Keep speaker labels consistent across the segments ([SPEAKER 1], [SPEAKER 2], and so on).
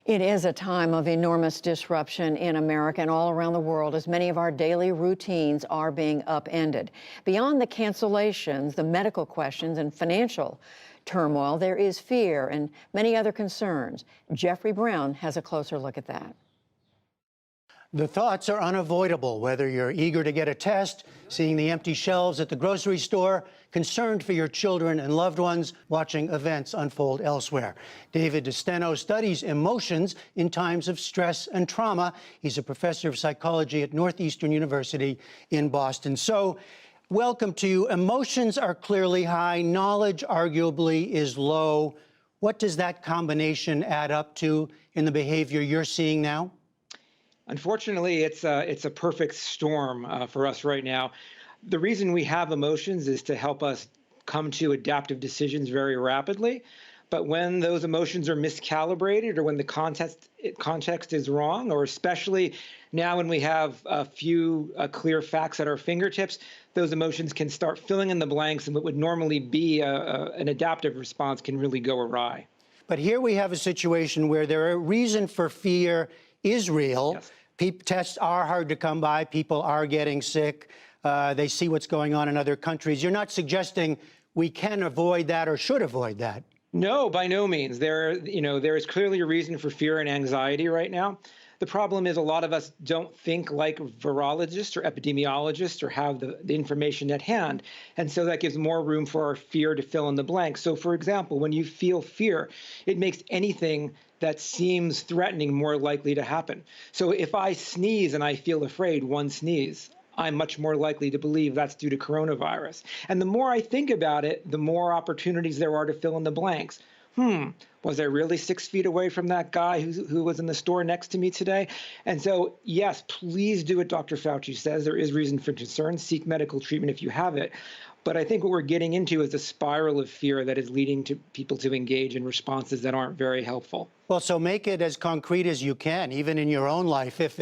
[SPEAKER 1] It is a time of enormous disruption in America and all around the world as many of our daily routines are being upended. Beyond the cancellations, the medical questions, and financial turmoil, there is fear and many other concerns. Jeffrey Brown has a closer look at that.
[SPEAKER 2] The thoughts are unavoidable, whether you're eager to get a test, seeing the empty shelves at the grocery store, concerned for your children and loved ones, watching events unfold elsewhere. David DeSteno studies emotions in times of stress and trauma. He's a professor of psychology at Northeastern University in Boston. So, welcome to you. Emotions are clearly high. Knowledge arguably is low. What does that combination add up to in the behavior you're seeing now?
[SPEAKER 3] Unfortunately, it's a perfect storm for us right now. The reason we have emotions is to help us come to adaptive decisions very rapidly. But when those emotions are miscalibrated or when the context is wrong, or especially now when we have a few clear facts at our fingertips, those emotions can start filling in the blanks, and what would normally be an adaptive response can really go awry.
[SPEAKER 2] But here we have a situation where there are reason for fear is real. Yes. Tests are hard to come by. People are getting sick. They see what's going on in other countries. You're not suggesting we can avoid that or should avoid that.
[SPEAKER 3] No, by no means. There is clearly a reason for fear and anxiety right now. The problem is a lot of us don't think like virologists or epidemiologists or have the information at hand. And so that gives more room for our fear to fill in the blanks. So, for example, when you feel fear, it makes anything that seems threatening more likely to happen. So if I sneeze and I feel afraid, one sneeze, I'm much more likely to believe that's due to coronavirus. And the more I think about it, the more opportunities there are to fill in the blanks. Was I really 6 feet away from that guy who was in the store next to me today? And so, yes, please do what Dr. Fauci says. There is reason for concern. Seek medical treatment if you have it. But I think what we're getting into is a spiral of fear that is leading to people to engage in responses that aren't very helpful.
[SPEAKER 2] Well, so make it as concrete as you can, even in your own life. If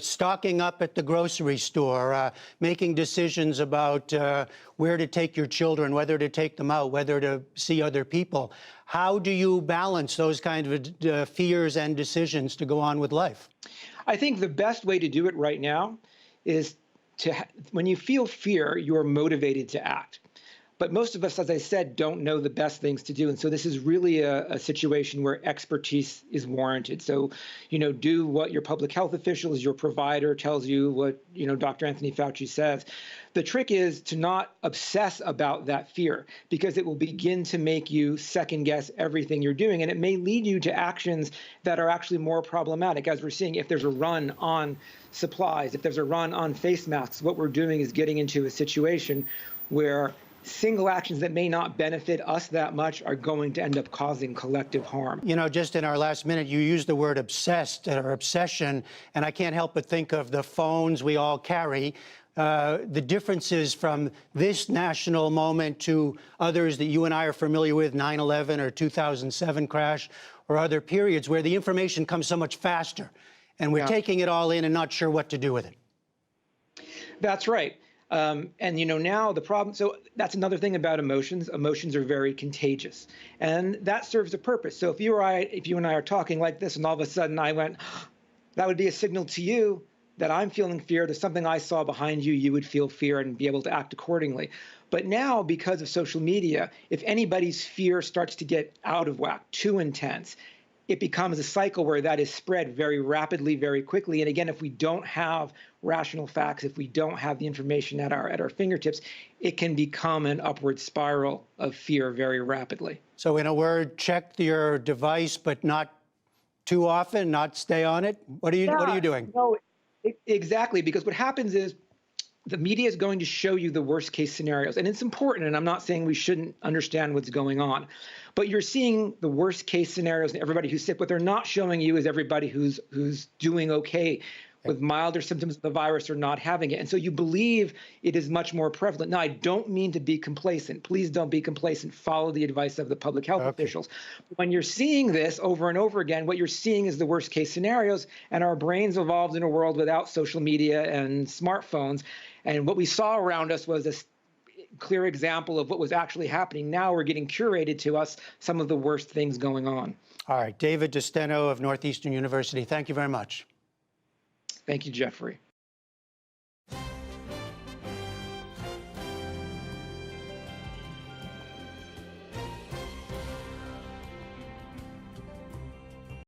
[SPEAKER 2] stocking up at the grocery store, making decisions about where to take your children, whether to take them out, whether to see other people. How do you balance those kind of fears and decisions to go on with life?
[SPEAKER 3] I think the best way to do it right now is when you feel fear, you're motivated to act. But most of us, as I said, don't know the best things to do. And so this is really a situation where expertise is warranted. So, do what your public health officials, your provider tells you, what, Dr. Anthony Fauci says. The trick is to not obsess about that fear, because it will begin to make you second guess everything you're doing. And it may lead you to actions that are actually more problematic. As we're seeing, if there's a run on supplies, if there's a run on face masks, what we're doing is getting into a situation where single actions that may not benefit us that much are going to end up causing collective harm.
[SPEAKER 2] Just in our last minute, you used the word obsessed or obsession, and I can't help but think of the phones we all carry. The differences from this national moment to others that you and I are familiar with, 9/11 or 2007 crash, or other periods where the information comes so much faster, and we're taking it all in and not sure what to do with it.
[SPEAKER 3] That's right. Now the problem, so that's another thing about emotions. Emotions are very contagious, and that serves a purpose. So if you and I are talking like this, and all of a sudden I went, that would be a signal to you that I'm feeling fear. There's something I saw behind you. You would feel fear and be able to act accordingly. But now, because of social media, if anybody's fear starts to get out of whack, too intense, it becomes a cycle where that is spread very rapidly, very quickly. And again, if we don't have rational facts, if we don't have the information at our fingertips, it can become an upward spiral of fear very rapidly.
[SPEAKER 2] So in a word, check your device, but not too often, not stay on it. What are you doing?
[SPEAKER 3] No, exactly, because what happens is the media is going to show you the worst case scenarios. And it's important, and I'm not saying we shouldn't understand what's going on, but you're seeing the worst case scenarios and everybody who's sick. What they're not showing you is everybody who's doing okay with milder symptoms of the virus or not having it. And so you believe it is much more prevalent. Now, I don't mean to be complacent. Please don't be complacent. Follow the advice of the public health officials. When you're seeing this over and over again, what you're seeing is the worst case scenarios, and our brains evolved in a world without social media and smartphones. And what we saw around us was this clear example of what was actually happening. Now we're getting curated to us some of the worst things going on.
[SPEAKER 2] All right, David DeSteno of Northeastern University, thank you very much.
[SPEAKER 3] Thank you, Jeffrey.